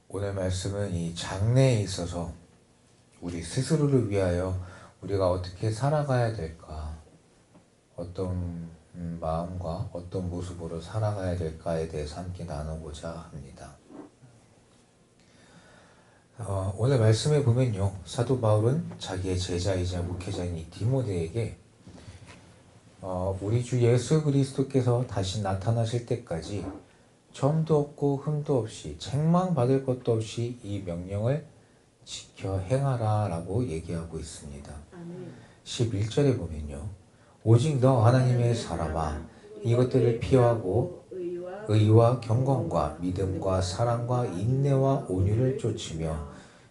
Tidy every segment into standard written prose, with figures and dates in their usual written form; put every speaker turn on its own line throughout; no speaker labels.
오늘 말씀은 이 장래에 있어서 우리 스스로를 위하여 우리가 어떻게 살아가야 될까, 어떤 마음과 어떤 모습으로 살아가야 될까에 대해서 함께 나누고자 합니다. 오늘 말씀에 보면요, 사도 바울은 자기의 제자이자 목회자인 이 디모데에게 우리 주 예수 그리스도께서 다시 나타나실 때까지 점도 없고 흠도 없이 책망받을 것도 없이 이 명령을 지켜 행하라 라고 얘기하고 있습니다. 11절에 보면요, 오직 너 하나님의 사람아 이것들을 피하고 의와 경건과 믿음과 사랑과 인내와 온유를 쫓으며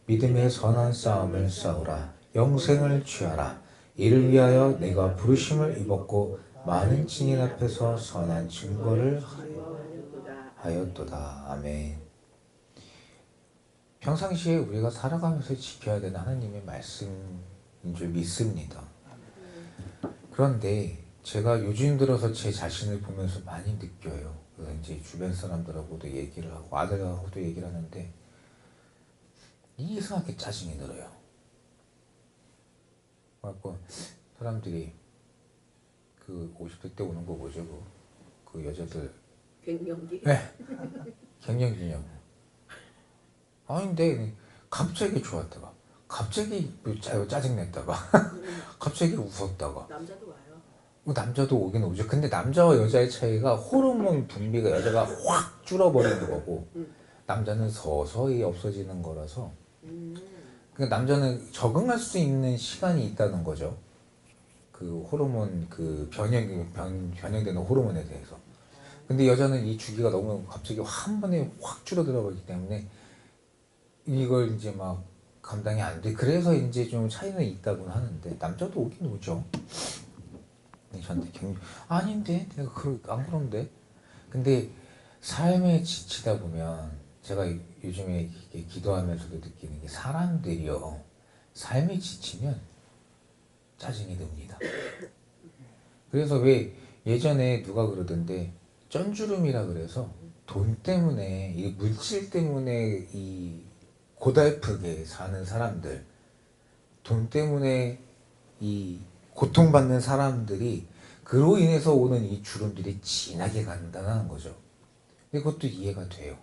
믿음의 선한 싸움을 싸우라. 영생을 취하라. 이를 위하여 내가 부르심을 입었고 많은 증인 앞에서 선한 증거를 하였도다. 아멘. 평상시에 우리가 살아가면서 지켜야 되는 하나님의 말씀인 줄 믿습니다. 그런데 제가 요즘 들어서 제 자신을 보면서 많이 느껴요. 이제 주변 사람들하고도 얘기를 하고 아들하고도 얘기를 하는데 이상하게 짜증이 들어요. 그래갖고 사람들이 그 50대 때 오는 거 뭐죠? 그 여자들
갱년기?
네. 갱년기냐고. 아닌데 갑자기 좋았다가 갑자기 짜증냈다가 갑자기 웃었다가.
남자도 와요.
남자도 오긴 오죠. 근데 남자와 여자의 차이가 호르몬 분비가 여자가 확 줄어버리는 거고 남자는 서서히 없어지는 거라서 그러니까 남자는 적응할 수 있는 시간이 있다는 거죠. 그 호르몬 그 변형되는 호르몬에 대해서. 근데 여자는 이 주기가 너무 갑자기 한 번에 확 줄어들어 버리기 때문에 이걸 이제 막 감당이 안 돼. 그래서 이제 좀 차이는 있다고는 하는데 남자도 오긴 오죠. 저한테 아닌데 내가 안 그런데. 근데 삶에 지치다 보면 제가 요즘에 기도하면서도 느끼는 게 사람들이요 삶에 지치면 짜증이 듭니다. 그래서 왜 예전에 누가 그러던데 쩐주름이라 그래서 돈 때문에 이 물질 때문에 이 고달프게 사는 사람들, 돈 때문에 이 고통받는 사람들이 그로 인해서 오는 이 주름들이 진하게 간다는 거죠. 근데 그것도 이해가 돼요.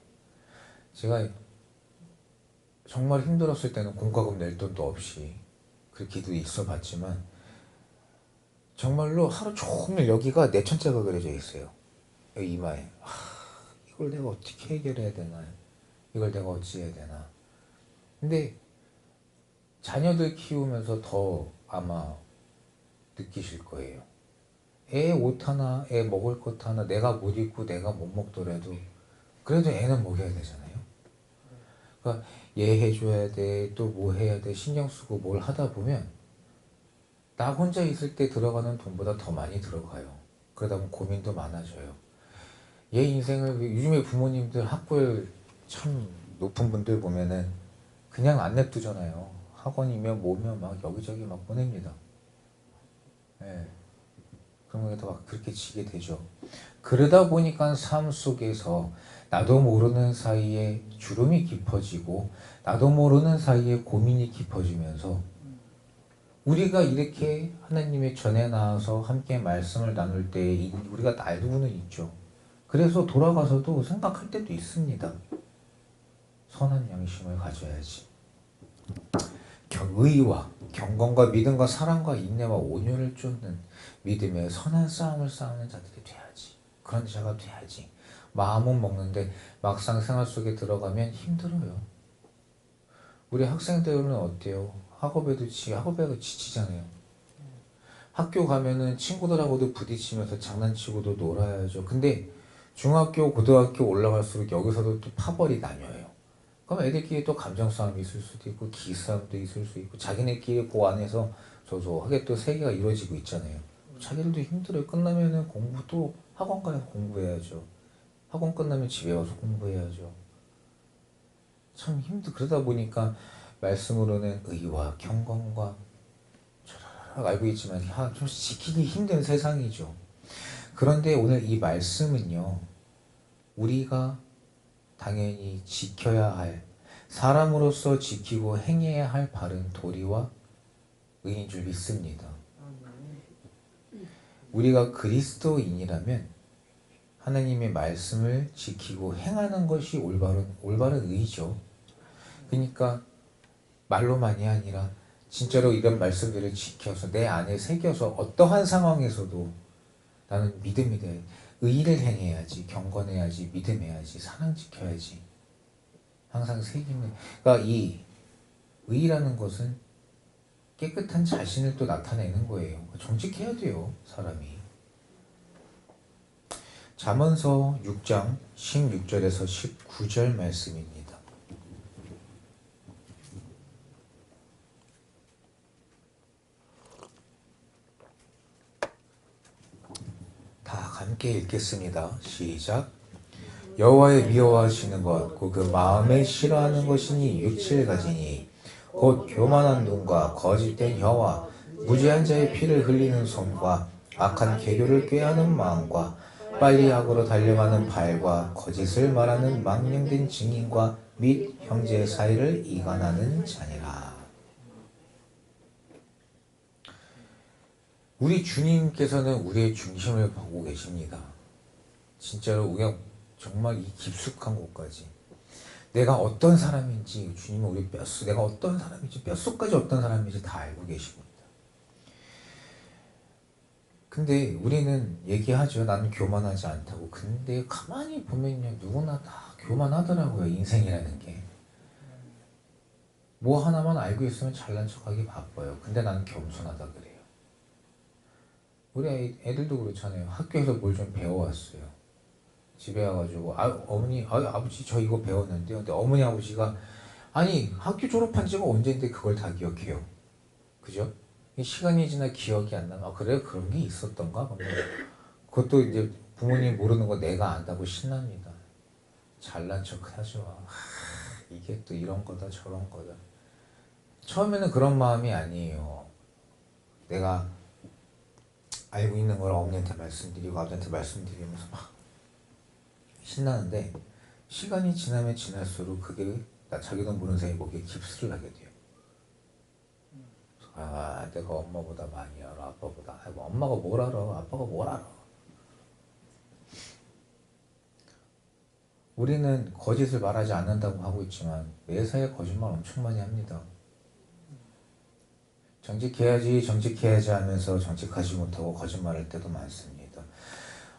제가 정말 힘들었을 때는 공과금 낼 돈도 없이 그렇게도 있어 봤지만 정말로 하루 종일 여기가 내천자가 그려져 있어요. 여기 이마에. 이걸 내가 어떻게 해결해야 되나, 이걸 내가 어찌해야 되나. 근데 자녀들 키우면서 더 아마 느끼실 거예요. 애 옷 하나, 애 먹을 것 하나 내가 못 입고 내가 못 먹더라도 그래도 애는 먹여야 되잖아요. 그러니까 얘 해줘야 돼, 또 뭐 해야 돼, 신경 쓰고 뭘 하다 보면 나 혼자 있을 때 들어가는 돈보다 더 많이 들어가요. 그러다 보면 고민도 많아져요. 얘 인생을, 요즘에 부모님들 학벌 참 높은 분들 보면은 그냥 안 냅두잖아요. 학원이면 뭐면 막 여기저기 막 보냅니다. 예. 그런 게 막 그렇게 지게 되죠. 그러다 보니까 삶 속에서 나도 모르는 사이에 주름이 깊어지고 나도 모르는 사이에 고민이 깊어지면서 우리가 이렇게 하나님의 전에 나와서 함께 말씀을 나눌 때 우리가 알고는 있죠. 그래서 돌아가서도 생각할 때도 있습니다. 선한 양심을 가져야지. 의와 경건과 믿음과 사랑과 인내와 온유를 쫓는 믿음의 선한 싸움을 싸우는 자들이 돼야지. 그런 자가 돼야지. 마음은 먹는데 막상 생활 속에 들어가면 힘들어요. 우리 학생들은 어때요? 학업에가 지치잖아요. 학교 가면은 친구들하고도 부딪히면서 장난치고도 놀아야죠. 근데 중학교, 고등학교 올라갈수록 여기서도 또 파벌이 나뉘어요. 그럼 애들끼리 또 감정 싸움이 있을 수도 있고 기싸움도 있을 수 있고 자기네끼리 그 안에서 소소하게 또 세계가 이루어지고 있잖아요. 자기들도 힘들어요. 끝나면은 공부도 학원 가서 공부해야죠. 학원 끝나면 집에 와서 공부해야죠. 참 그러다 보니까 말씀으로는 의와 경건과 알고 있지만 좀 지키기 힘든 세상이죠. 그런데 오늘 이 말씀은요, 우리가 당연히 지켜야 할, 사람으로서 지키고 행해야 할 바른 도리와 의인 줄 믿습니다. 우리가 그리스도인이라면 하나님의 말씀을 지키고 행하는 것이 올바른 의죠. 그러니까 말로만이 아니라 진짜로 이런 말씀들을 지켜서 내 안에 새겨서 어떠한 상황에서도 나는 믿음이 돼. 의를 행해야지, 경건해야지, 믿음해야지, 사랑 지켜야지. 항상 새기는. 그러니까 이 의라는 것은 깨끗한 자신을 또 나타내는 거예요. 정직해야 돼요, 사람이. 잠언서 6장 16절에서 19절 말씀입니다. 다 함께 읽겠습니다. 시작. 여호와의 미워하시는 것, 곧 그 마음에 싫어하는 것이니 육체를 가지니 곧 교만한 눈과 거짓된 혀와 무지한 자의 피를 흘리는 손과 악한 계교를 꾀하는 마음과 빨리 악으로 달려가는 발과 거짓을 말하는 망령된 증인과 및 형제 사이를 이간하는 자니라. 우리 주님께서는 우리의 중심을 보고 계십니다. 진짜로 우리가 정말 이 깊숙한 곳까지 내가 어떤 사람인지 주님은 우리 뼛속, 내가 어떤 사람인지 뼛속까지 어떤 사람인지 다 알고 계십니다. 근데 우리는 얘기하죠. 나는 교만하지 않다고. 근데 가만히 보면요, 누구나 다 교만하더라고요. 인생이라는 게. 뭐 하나만 알고 있으면 잘난 척하기 바빠요. 근데 나는 겸손하다 그래요. 우리 애들도 그렇잖아요. 학교에서 뭘 좀 배워왔어요. 집에 와가지고 어머니, 아버지 저 이거 배웠는데요. 근데 어머니 아버지가 아니 학교 졸업한 지가 언젠데 그걸 다 기억해요. 그죠? 시간이 지나 기억이 안 나면 그래 그런 게 있었던가? 그것도 이제 부모님 모르는 거 내가 안다고 신납니다. 잘난 척 하죠. 이게 또 이런 거다 저런 거다. 처음에는 그런 마음이 아니에요. 내가 알고 있는 걸 어머니한테 말씀드리고 아버지한테 말씀드리면서 막 신나는데 시간이 지나면 지날수록 그게 자기도 모르는 사이에 목에 깁스를 하게 돼요. 내가 엄마보다 많이 알아, 아빠보다. 뭐 엄마가 뭘 알아, 아빠가 뭘 알아. 우리는 거짓을 말하지 않는다고 하고 있지만 매사에 거짓말 엄청 많이 합니다. 정직해야지 하면서 정직하지 못하고 거짓말할 때도 많습니다.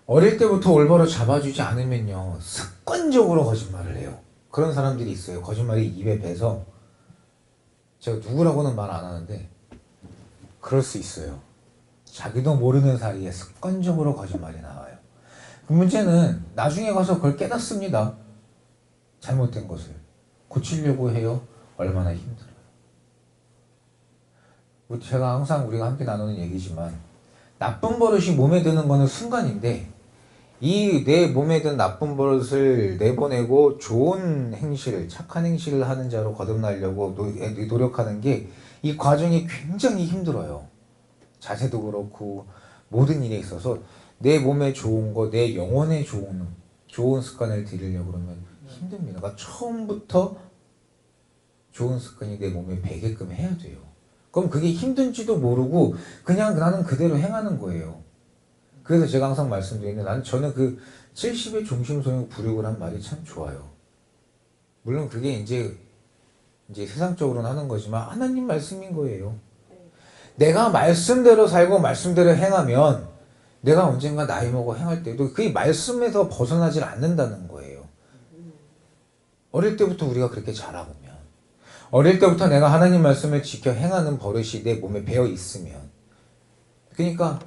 어릴 때부터 올바로 잡아주지 않으면요 습관적으로 거짓말을 해요. 그런 사람들이 있어요. 거짓말이 입에 배서 제가 누구라고는 말 안 하는데 그럴 수 있어요. 자기도 모르는 사이에 습관적으로 거짓말이 나와요. 그 문제는 나중에 가서 그걸 깨닫습니다. 잘못된 것을 고치려고 해요. 얼마나 힘들어요. 제가 항상 우리가 함께 나누는 얘기지만 나쁜 버릇이 몸에 드는 거는 순간인데 이 내 몸에 든 나쁜 버릇을 내보내고 좋은 행실을, 착한 행실을 하는 자로 거듭나려고 노력하는 게 이 과정이 굉장히 힘들어요. 자세도 그렇고 모든 일에 있어서 내 몸에 좋은 거, 내 영혼에 좋은 습관을 들이려고 그러면 힘듭니다. 그러니까 처음부터 좋은 습관이 내 몸에 배게끔 해야 돼요. 그럼 그게 힘든지도 모르고 그냥 나는 그대로 행하는 거예요. 그래서 제가 항상 말씀드리는 저는 그 70의 중심소형 부력을 한 말이 참 좋아요. 물론 그게 이제 세상적으로는 하는 거지만 하나님 말씀인 거예요. 내가 말씀대로 살고 말씀대로 행하면 내가 언젠가 나이 먹어 행할 때도 그 말씀에서 벗어나질 않는다는 거예요. 어릴 때부터 우리가 그렇게 자라보면 어릴 때부터 내가 하나님 말씀을 지켜 행하는 버릇이 내 몸에 배어 있으면 그러니까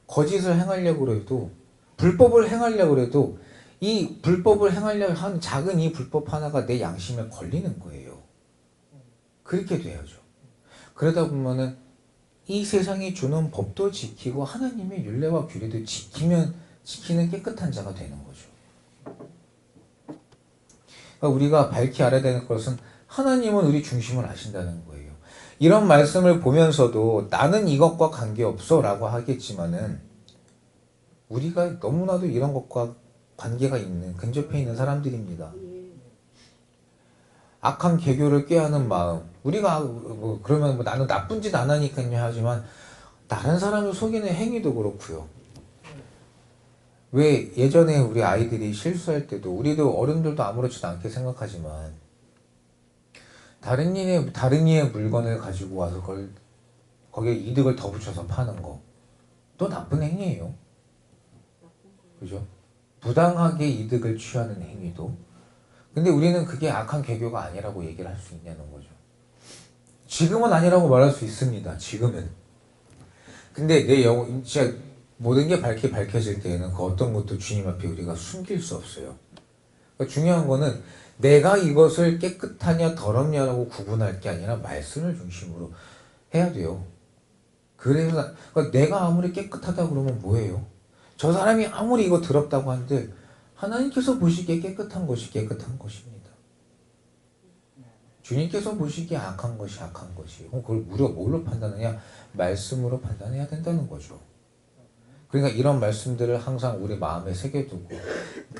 거짓을 행하려고 해도 불법을 행하려고 해도 이 불법을 행하려고 한 작은 이 불법 하나가 내 양심에 걸리는 거예요. 그렇게 돼야죠. 그러다 보면은 이 세상이 주는 법도 지키고 하나님의 율례와 규례도 지키는 깨끗한 자가 되는 거죠. 그러니까 우리가 밝히 알아야 되는 것은 하나님은 우리 중심을 아신다는 거예요. 이런 말씀을 보면서도 나는 이것과 관계없어 라고 하겠지만은 우리가 너무나도 이런 것과 관계가 있는 근접해 있는 사람들입니다. 악한 계교를 꾀하는 마음. 우리가 뭐 그러면 뭐 나는 나쁜 짓 안 하니까요 하지만 다른 사람을 속이는 행위도 그렇고요. 왜 예전에 우리 아이들이 실수할 때도 우리도 어른들도 아무렇지도 않게 생각하지만 다른 이의 물건을 가지고 와서 그걸 거기에 이득을 더 붙여서 파는 거. 또 나쁜 행위예요. 그죠? 부당하게 이득을 취하는 행위도. 근데 우리는 그게 악한 계교가 아니라고 얘기를 할 수 있냐는 거죠. 지금은 아니라고 말할 수 있습니다. 지금은. 근데 내 영혼, 진짜 모든 게 밝혀질 때에는 그 어떤 것도 주님 앞에 우리가 숨길 수 없어요. 그러니까 중요한 거는 내가 이것을 깨끗하냐 더럽냐라고 구분할 게 아니라 말씀을 중심으로 해야 돼요. 그래서 그러니까 내가 아무리 깨끗하다 그러면 뭐예요? 저 사람이 아무리 이거 더럽다고 하는데 하나님께서 보시기에 깨끗한 것이 깨끗한 것입니다. 주님께서 보시기에 악한 것이 악한 것이. 그걸 우리가 뭘로 판단하냐? 말씀으로 판단해야 된다는 거죠. 그러니까 이런 말씀들을 항상 우리 마음에 새겨두고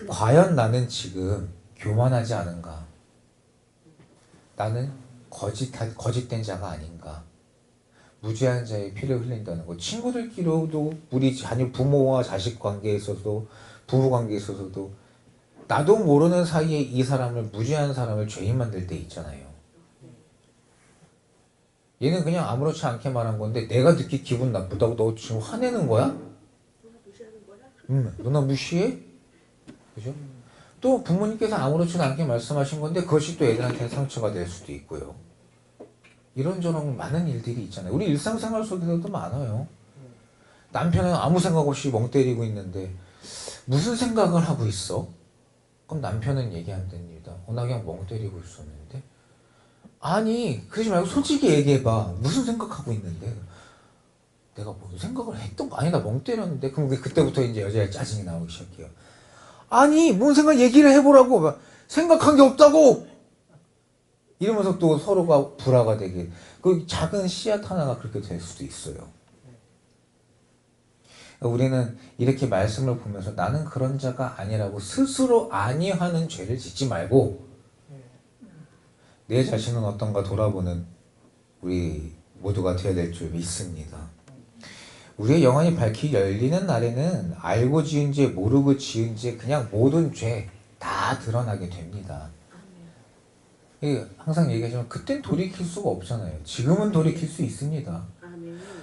과연 나는 지금 교만하지 않은가? 나는 거짓된 자가 아닌가? 무죄한 자의 피를 흘린다는 거. 친구들끼리도 우리 자녀 부모와 자식 관계에 있어서도 부부 관계에 있어서도 나도 모르는 사이에 이 사람을 무죄한 사람을 죄인 만들 때 있잖아요. 얘는 그냥 아무렇지 않게 말한 건데 내가 듣기 기분 나쁘다고 너 지금 화내는 거야? 누나 무시해? 그죠? 또 부모님께서 아무렇지도 않게 말씀하신 건데 그것이 또 애들한테 상처가 될 수도 있고요. 이런저런 많은 일들이 있잖아요. 우리 일상생활 속에서도 많아요. 남편은 아무 생각 없이 멍 때리고 있는데 무슨 생각을 하고 있어? 그럼 남편은 얘기 안 됩니다. 나 그냥 멍 때리고 있었는데. 아니 그러지 말고 솔직히 얘기해봐. 무슨 생각하고 있는데? 내가 뭔 생각을 했던 거 아니다. 멍 때렸는데. 그럼 그때부터 이제 여자의 짜증이 나오기 시작해요. 아니 뭔 생각 얘기를 해보라고. 생각한 게 없다고. 이러면서 또 서로가 불화가 되게. 그 작은 씨앗 하나가 그렇게 될 수도 있어요. 우리는 이렇게 말씀을 보면서 나는 그런 자가 아니라고 스스로 아니하는 죄를 짓지 말고 내 자신은 어떤가 돌아보는 우리 모두가 되어야 될 줄 믿습니다. 우리의 영혼이 밝히 열리는 날에는 알고 지은 죄, 모르고 지은 죄, 그냥 모든 죄 다 드러나게 됩니다. 항상 얘기하지만 그땐 돌이킬 수가 없잖아요. 지금은 돌이킬 수 있습니다.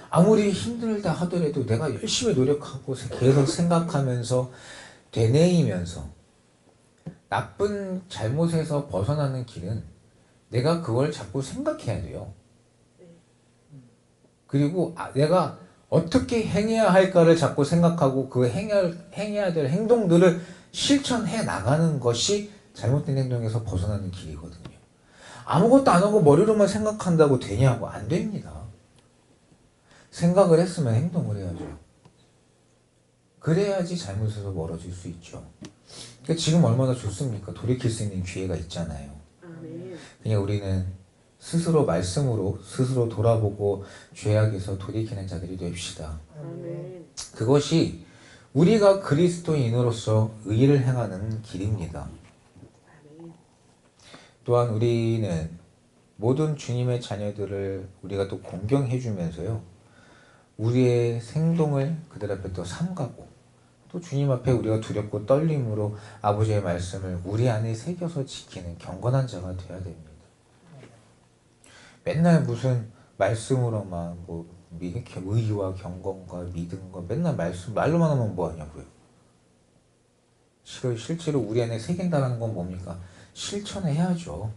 아무리 힘들다 하더라도 내가 열심히 노력하고 계속 생각하면서 되뇌이면서 나쁜 잘못에서 벗어나는 길은 내가 그걸 자꾸 생각해야 돼요. 그리고 내가 어떻게 행해야 할까를 자꾸 생각하고 그 행해야 될 행동들을 실천해 나가는 것이 잘못된 행동에서 벗어나는 길이거든요. 아무것도 안 하고 머리로만 생각한다고 되냐고 안 됩니다. 생각을 했으면 행동을 해야죠. 그래야지 잘못에서 멀어질 수 있죠. 그러니까 지금 얼마나 좋습니까? 돌이킬 수 있는 기회가 있잖아요. 그냥 우리는 스스로 말씀으로 스스로 돌아보고 죄악에서 돌이키는 자들이 됩시다. 그것이 우리가 그리스도인으로서 의를 행하는 길입니다. 또한 우리는 모든 주님의 자녀들을 우리가 또 공경해 주면서요. 우리의 생동을 그들 앞에 또 삼가고 또 주님 앞에 우리가 두렵고 떨림으로 아버지의 말씀을 우리 안에 새겨서 지키는 경건한 자가 되어야 됩니다. 맨날 무슨 말씀으로만 뭐 이렇게 의와 경건과 믿음과 맨날 말로만 하면 뭐하냐고요. 실제로 우리 안에 새긴다는 건 뭡니까? 실천해야죠.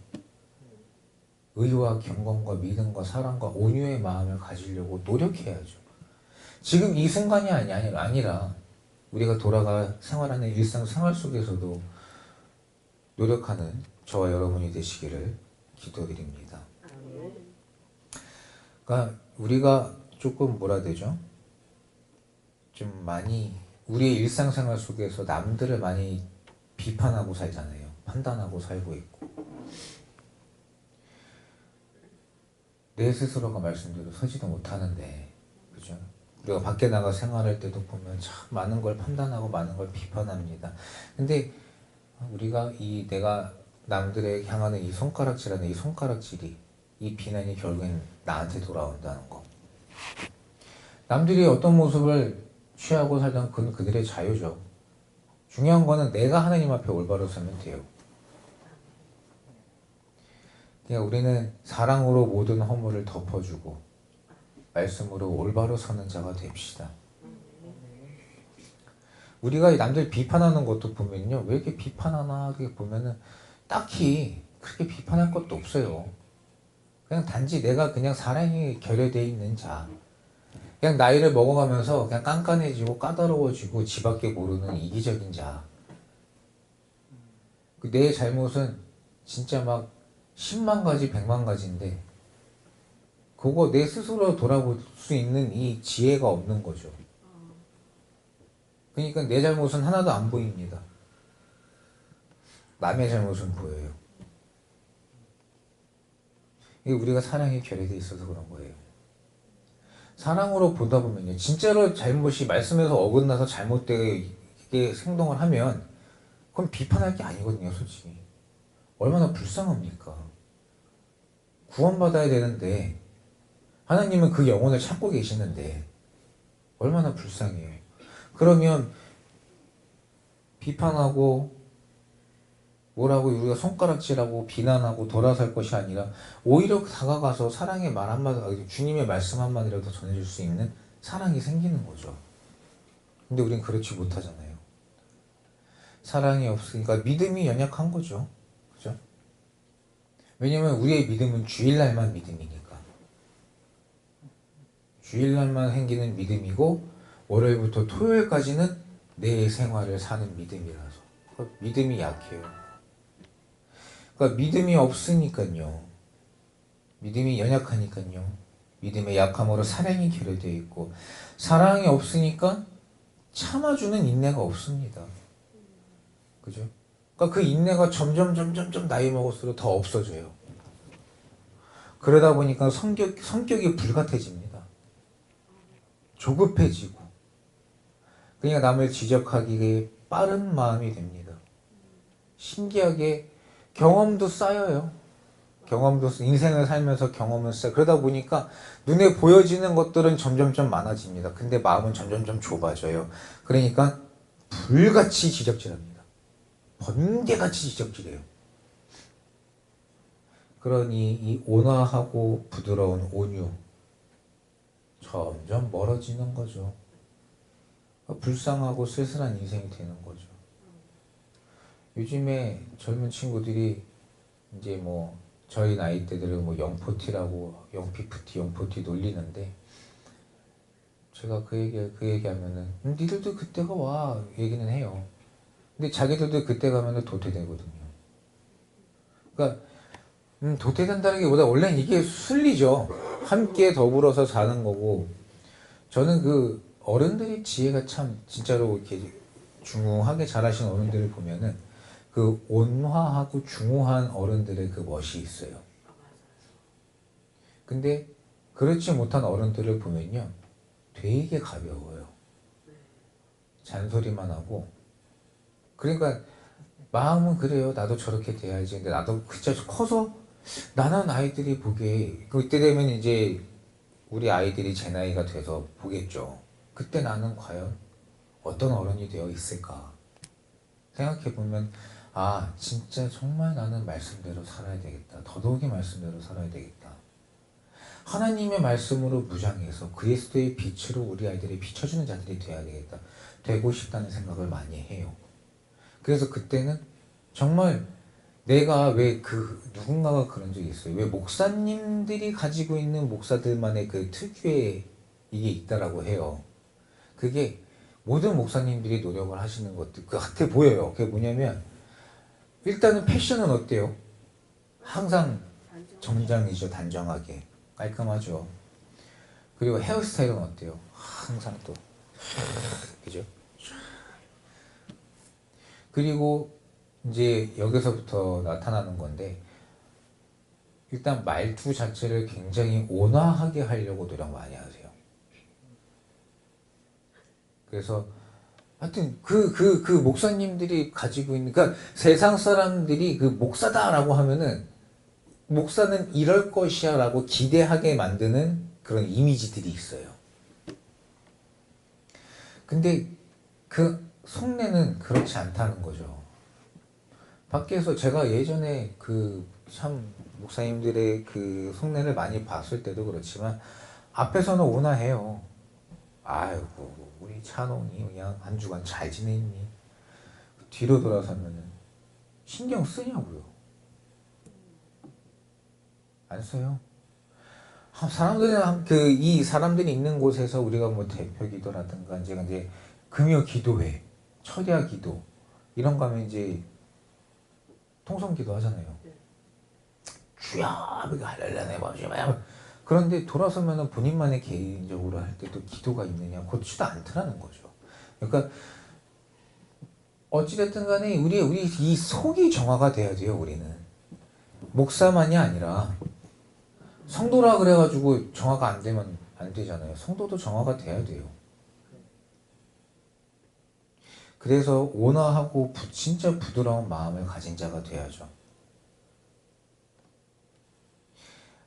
의와 경건과 믿음과 사랑과 온유의 마음을 가지려고 노력해야죠. 지금 이 순간이 아니라 우리가 돌아가 생활하는 일상생활 속에서도 노력하는 저와 여러분이 되시기를 기도드립니다. 그러니까 우리가 조금 뭐라 해야 되죠? 좀 많이 우리의 일상생활 속에서 남들을 많이 비판하고 살잖아요. 판단하고 살고 있고 내 스스로가 말씀대로 서지도 못하는데 그죠? 우리가 밖에 나가 생활할 때도 보면 참 많은 걸 판단하고 많은 걸 비판합니다. 근데 우리가 내가 남들에게 향하는 이 손가락질하는 이 손가락질이, 이 비난이 결국엔 나한테 돌아온다는 거. 남들이 어떤 모습을 취하고 살던 그건 그들의 자유죠. 중요한 거는 내가 하나님 앞에 올바로 서면 돼요. 그러니까 우리는 사랑으로 모든 허물을 덮어주고 말씀으로 올바로 서는 자가 됩시다. 우리가 남들 비판하는 것도 보면요, 왜 이렇게 비판하나 하게 보면은 딱히 그렇게 비판할 것도 없어요. 그냥 단지 내가 그냥 사랑이 결여되어 있는 자, 그냥 나이를 먹어가면서 그냥 깐깐해지고 까다로워지고 지밖에 모르는 이기적인 자. 내 잘못은 진짜 막 10만 가지 100만 가지인데 그거 내 스스로 돌아볼 수 있는 이 지혜가 없는 거죠. 그러니까 내 잘못은 하나도 안 보입니다. 남의 잘못은 보여요. 이게 우리가 사랑에 결여되어 있어서 그런 거예요. 사랑으로 보다 보면요, 진짜로 잘못이 말씀에서 어긋나서 잘못되게 행동을 하면 그건 비판할 게 아니거든요, 솔직히. 얼마나 불쌍합니까? 구원받아야 되는데 하나님은 그 영혼을 찾고 계시는데 얼마나 불쌍해요. 그러면 비판하고 뭐라고 우리가 손가락질하고 비난하고 돌아설 것이 아니라 오히려 다가가서 사랑의 말 한마디, 주님의 말씀 한마디라도 전해줄 수 있는 사랑이 생기는 거죠. 근데 우린 그렇지 못하잖아요. 사랑이 없으니까 믿음이 연약한 거죠. 그죠? 왜냐면 우리의 믿음은 주일날만 믿음이니까. 주일날만 생기는 믿음이고 월요일부터 토요일까지는 내 생활을 사는 믿음이라서 믿음이 약해요. 그러니까 믿음이 없으니까요. 믿음이 연약하니까요. 믿음의 약함으로 사랑이 결여되어 있고 사랑이 없으니까 참아주는 인내가 없습니다. 그죠? 그러니까 그 인내가 점점 나이 먹을수록 더 없어져요. 그러다 보니까 성격이 불같아집니다. 조급해지고 그러니까 남을 지적하기에 빠른 마음이 됩니다. 신기하게 경험도 쌓여요. 인생을 살면서 경험을 쌓여. 그러다 보니까 눈에 보여지는 것들은 점점 많아집니다. 근데 마음은 점점 좁아져요. 그러니까 불같이 지적질합니다. 번개같이 지적질해요. 그러니 이 온화하고 부드러운 온유 점점 멀어지는 거죠. 불쌍하고 쓸쓸한 인생이 되는 거죠. 요즘에 젊은 친구들이 이제 뭐 저희 나이 때들은 뭐 영포티라고 영피프티 영포티 놀리는데 제가 그 얘기하면은 니들도 그때가 와 얘기는 해요. 근데 자기들도 그때 가면은 도태되거든요. 그러니까 도태된다는 게 보다 원래는 이게 순리죠. 함께 더불어서 사는 거고 저는 그 어른들의 지혜가 참 진짜로 이렇게 중후하게 잘하신 어른들을 보면은 그 온화하고 중후한 어른들의 그 멋이 있어요. 근데 그렇지 못한 어른들을 보면요 되게 가벼워요. 잔소리만 하고 그러니까 마음은 그래요. 나도 저렇게 돼야지. 근데 나도 진짜 커서 나는 아이들이 보기에 그때 되면 이제 우리 아이들이 제 나이가 돼서 보겠죠. 그때 나는 과연 어떤 어른이 되어 있을까 생각해보면 아 진짜 정말 나는 말씀대로 살아야 되겠다. 더더욱이 말씀대로 살아야 되겠다. 하나님의 말씀으로 무장해서 그리스도의 빛으로 우리 아이들이 비춰주는 자들이 돼야 되겠다. 되고 싶다는 생각을 많이 해요. 그래서 그때는 정말 내가 왜 누군가가 그런 적이 있어요. 왜 목사님들이 가지고 있는 목사들만의 그 특유의 이게 있다라고 해요. 그게 모든 목사님들이 노력을 하시는 것들 그 같아 보여요. 그게 뭐냐면 일단은 패션은 어때요? 항상 정장이죠. 단정하게 깔끔하죠. 그리고 헤어스타일은 어때요? 항상 또 그죠? 그리고 이제 여기서부터 나타나는 건데 일단 말투 자체를 굉장히 온화하게 하려고 노력 많이 하세요. 그래서 하여튼 그 목사님들이 가지고 있는, 그러니까 세상 사람들이 그 목사다라고 하면은 목사는 이럴 것이야라고 기대하게 만드는 그런 이미지들이 있어요. 근데 그 속내는 그렇지 않다는 거죠. 밖에서 제가 예전에 그 참 목사님들의 그 속내를 많이 봤을 때도 그렇지만 앞에서는 온화해요. 아이고 우리 찬홍이 그냥 한 주간 잘 지냈니? 뒤로 돌아서면은 신경 쓰냐고요. 안 써요. 사람들은 이 사람들이 있는 곳에서 우리가 뭐 대표 기도라든가 이제 금요 기도회, 철야 기도 이런 거 하면 이제 통성 기도 하잖아요. 주여 할렐루야 봐. 그런데 돌아서면은 본인만의 개인적으로 할 때도 기도가 있느냐 그렇지도 않더라는 거죠. 그러니까 어찌됐든 간에 우리 이 속이 정화가 돼야 돼요. 우리는 목사만이 아니라 성도라 그래가지고 정화가 안 되면 안 되잖아요. 성도도 정화가 돼야 돼요. 그래서 온화하고 진짜 부드러운 마음을 가진 자가 돼야죠.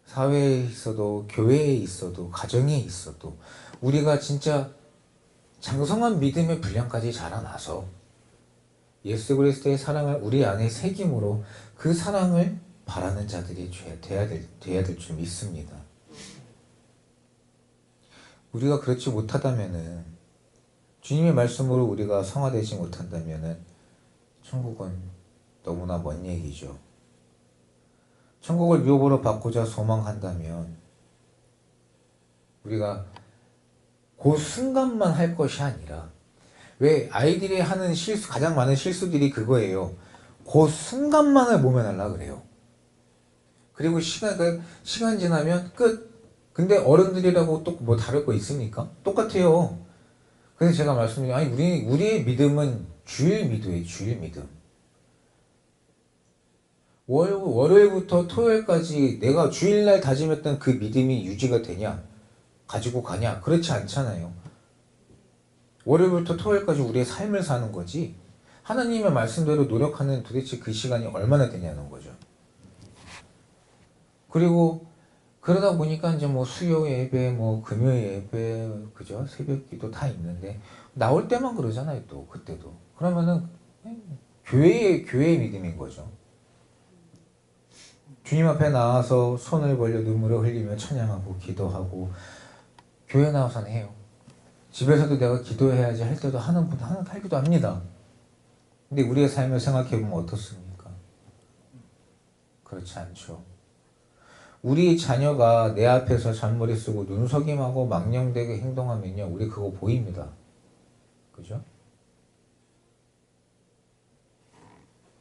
사회에 있어도 교회에 있어도 가정에 있어도 우리가 진짜 장성한 믿음의 분량까지 자라나서 예수 그리스도의 사랑을 우리 안에 새김으로 그 사랑을 바라는 자들이 돼야 될 줄 믿습니다. 우리가 그렇지 못하다면은 주님의 말씀으로 우리가 성화되지 못한다면은 천국은 너무나 먼 얘기죠. 천국을 유업으로 받고자 소망한다면 우리가 그 순간만 할 것이 아니라 왜 아이들이 하는 실수 가장 많은 실수들이 그거예요. 그 순간만을 모면하려고 그래요. 그리고 시간 지나면 끝. 근데 어른들이라고 또 뭐 다를 거 있습니까? 똑같아요. 그래서 제가 말씀드린 아니 우리의 믿음은 주일 믿음이에요. 주일 믿음. 월요일부터 토요일까지 내가 주일날 다짐했던 그 믿음이 유지가 되냐? 가지고 가냐? 그렇지 않잖아요. 월요일부터 토요일까지 우리의 삶을 사는 거지 하나님의 말씀대로 노력하는 도대체 그 시간이 얼마나 되냐는 거죠. 그리고 그러다 보니까 이제 뭐 수요 예배, 뭐 금요 예배, 그죠? 새벽 기도 다 있는데 나올 때만 그러잖아요. 또 그때도 그러면은 교회의 믿음인 거죠. 주님 앞에 나와서 손을 벌려 눈물을 흘리며 찬양하고 기도하고 교회 나와서는 해요. 집에서도 내가 기도해야지 할 때도 하는 분 하기도 합니다. 근데 우리의 삶을 생각해보면 어떻습니까? 그렇지 않죠. 우리 자녀가 내 앞에서 잔머리 쓰고 눈속임하고 망령되게 행동하면요 우리 그거 보입니다. 그죠?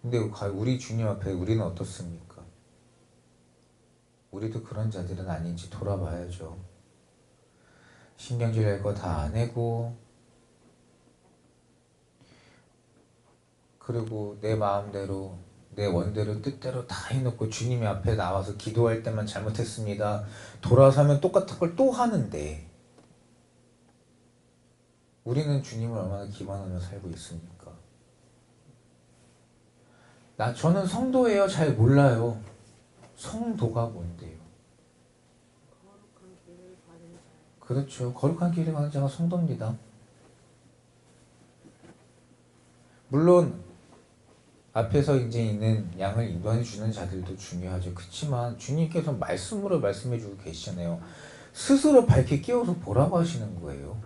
근데 우리 주님 앞에 우리는 어떻습니까? 우리도 그런 자들은 아닌지 돌아봐야죠. 신경질 낼 거 다 안 내고 그리고 내 마음대로 내 원대로 뜻대로 다 해놓고 주님의 앞에 나와서 기도할 때만 잘못했습니다. 돌아서면 똑같은 걸 또 하는데 우리는 주님을 얼마나 기만하며 살고 있습니까? 저는 성도예요. 잘 몰라요. 성도가 뭔데요? 그렇죠. 거룩한 길을 가는 자가 성도입니다. 물론 앞에서 이제 있는 양을 인도해 주는 자들도 중요하죠. 그렇지만 주님께서 말씀으로 말씀해 주고 계시잖아요. 스스로 밝히 깨워서 보라고 하시는 거예요.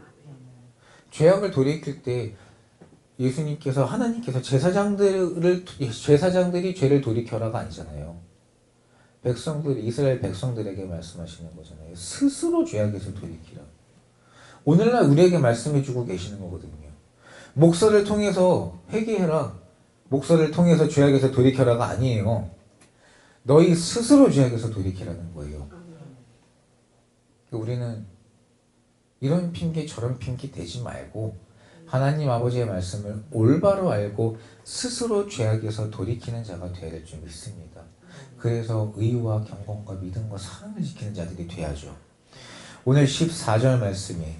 죄악을 돌이킬 때 예수님께서 하나님께서 제사장들이 죄를 돌이켜라가 아니잖아요. 이스라엘 백성들에게 말씀하시는 거잖아요. 스스로 죄악에서 돌이키라. 오늘날 우리에게 말씀해 주고 계시는 거거든요. 목사를 통해서 회개해라. 목사를 통해서 죄악에서 돌이켜라가 아니에요. 너희 스스로 죄악에서 돌이키라는 거예요. 우리는 이런 핑계 저런 핑계 대지 말고 하나님 아버지의 말씀을 올바로 알고 스스로 죄악에서 돌이키는 자가 되어야 될 줄 믿습니다. 그래서 의와 경건과 믿음과 사랑을 지키는 자들이 돼야죠. 오늘 14절 말씀에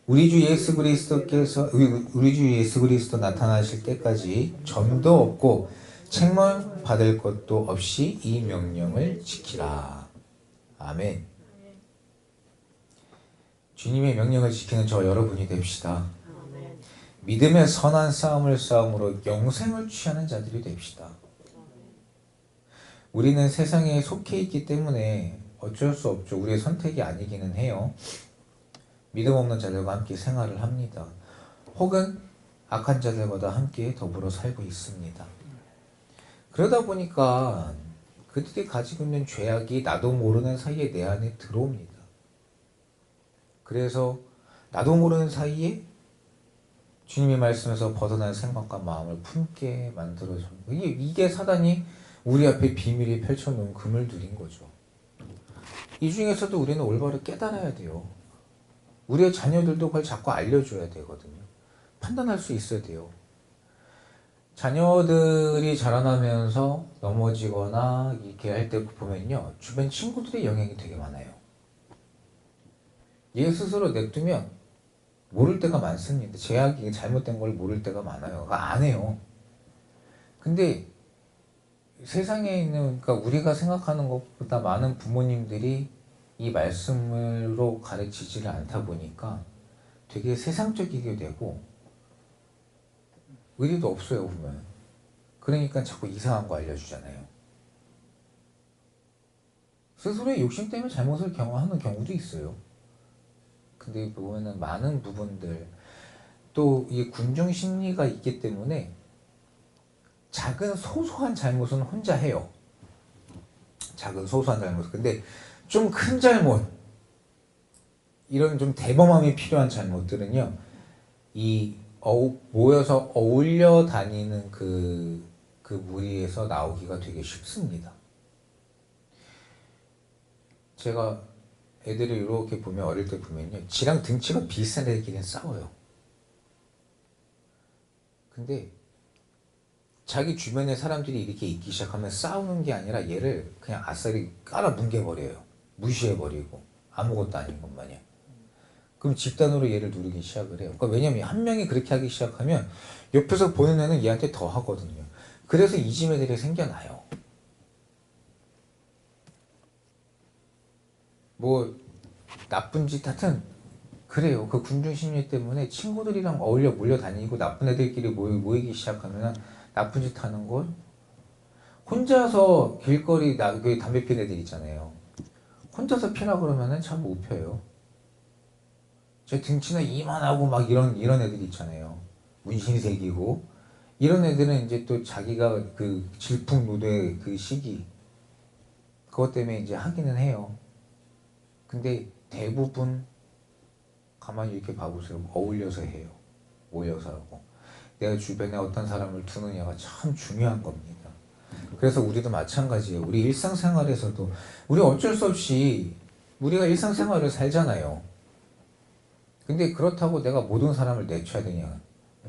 우리 주 예수 그리스도께서 우리 주 예수 그리스도 나타나실 때까지 점도 없고 책망 받을 것도 없이 이 명령을 지키라. 아멘. 주님의 명령을 지키는 저 여러분이 됩시다. 믿음의 선한 싸움을 싸움으로 영생을 취하는 자들이 됩시다. 우리는 세상에 속해 있기 때문에 어쩔 수 없죠. 우리의 선택이 아니기는 해요. 믿음 없는 자들과 함께 생활을 합니다. 혹은 악한 자들보다 함께 더불어 살고 있습니다. 그러다 보니까 그들이 가지고 있는 죄악이 나도 모르는 사이에 내 안에 들어옵니다. 그래서 나도 모르는 사이에 주님의 말씀에서 벗어난 생각과 마음을 품게 만들어줍니다. 이게 사단이 우리 앞에 비밀이 펼쳐놓은 그물들인 거죠. 이 중에서도 우리는 올바로 깨달아야 돼요. 우리의 자녀들도 그걸 자꾸 알려줘야 되거든요. 판단할 수 있어야 돼요. 자녀들이 자라나면서 넘어지거나 이렇게 할 때 보면요, 주변 친구들의 영향이 되게 많아요. 얘 스스로 냅두면 모를 때가 많습니다. 제약이 잘못된 걸 모를 때가 많아요. 안 해요. 근데 세상에 있는, 그러니까 우리가 생각하는 것보다 많은 부모님들이 이 말씀으로 가르치지를 않다 보니까 되게 세상적이게 되고 의리도 없어요, 보면. 그러니까 자꾸 이상한 거 알려주잖아요. 스스로의 욕심 때문에 잘못을 경험하는 경우도 있어요. 근데 보면은 많은 부분들, 또 이 군중 심리가 있기 때문에 작은 소소한 잘못은 혼자 해요. 작은 소소한 잘못. 근데 좀 큰 잘못, 이런 좀 대범함이 필요한 잘못들은요, 모여서 어울려 다니는 그 무리에서 나오기가 되게 쉽습니다. 제가 애들을 이렇게 보면, 어릴 때 보면요, 지랑 등치가 비슷한 애들끼리는 싸워요. 근데 자기 주변에 사람들이 이렇게 있기 시작하면 싸우는 게 아니라 얘를 그냥 아싸리 깔아 뭉개버려요. 무시해버리고 아무것도 아닌 것 마냥. 그럼 집단으로 얘를 누르기 시작을 해요. 그러니까 왜냐면 한 명이 그렇게 하기 시작하면 옆에서 보는 애는 얘한테 더 하거든요. 그래서 이집 애들이 생겨나요. 뭐 나쁜 짓 하여튼 그래요. 그 군중 심리 때문에 친구들이랑 어울려 몰려다니고 나쁜 애들끼리 모이기 시작하면 나쁜 짓 하는 걸 혼자서 길거리 담배 피는 애들 있잖아요. 혼자서 피라 그러면은 잘 못 펴요. 제 등치나 이만하고 막 이런 애들 있잖아요. 문신 새기고 이런 애들은 이제 또 자기가 그 질풍노도의 그 시기 그것 때문에 이제 하기는 해요. 근데 대부분 가만히 이렇게 봐보세요. 어울려서 해요. 모여서 하고. 내가 주변에 어떤 사람을 두느냐가 참 중요한 겁니다. 그래서 우리도 마찬가지예요. 우리 일상생활에서도 우리 어쩔 수 없이 우리가 일상생활을 살잖아요. 근데 그렇다고 내가 모든 사람을 내쳐야 되냐?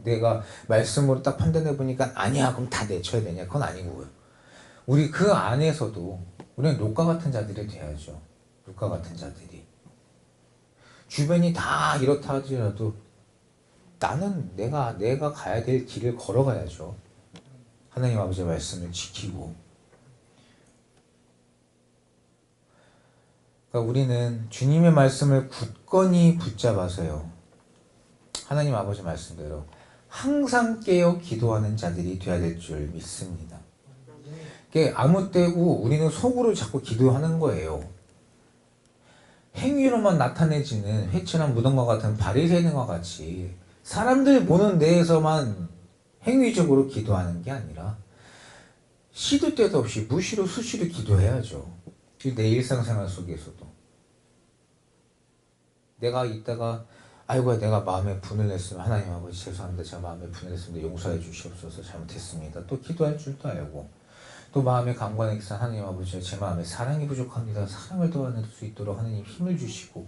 내가 말씀으로 딱 판단해 보니까 아니야 그럼 다 내쳐야 되냐? 그건 아니고요. 우리 그 안에서도 우리는 롯과 같은 자들이 돼야죠. 롯과 같은 자들이. 주변이 다 이렇다 하더라도 나는 내가 가야 될 길을 걸어가야죠. 하나님 아버지의 말씀을 지키고. 그러니까 우리는 주님의 말씀을 굳건히 붙잡아서요. 하나님 아버지 말씀대로 항상 깨어 기도하는 자들이 되어야 될 줄 믿습니다. 아무 때고 우리는 속으로 자꾸 기도하는 거예요. 행위로만 나타내지는 회칠한 무덤과 같은 바리새인과 같이 사람들 보는 데에서만 행위적으로 기도하는 게 아니라 시도 때도 없이 무시로 수시로 기도해야죠. 내 일상생활 속에서도. 내가 이따가 아이고야 내가 마음에 분을 냈으면 하나님 아버지 죄송합니다. 제가 마음에 분을 냈습니다. 용서해 주시옵소서. 잘못했습니다. 또 기도할 줄도 알고 또 마음에 강구하는 기사 하나님 아버지 제 마음에 사랑이 부족합니다. 사랑을 더하는 수 있도록 하나님 힘을 주시고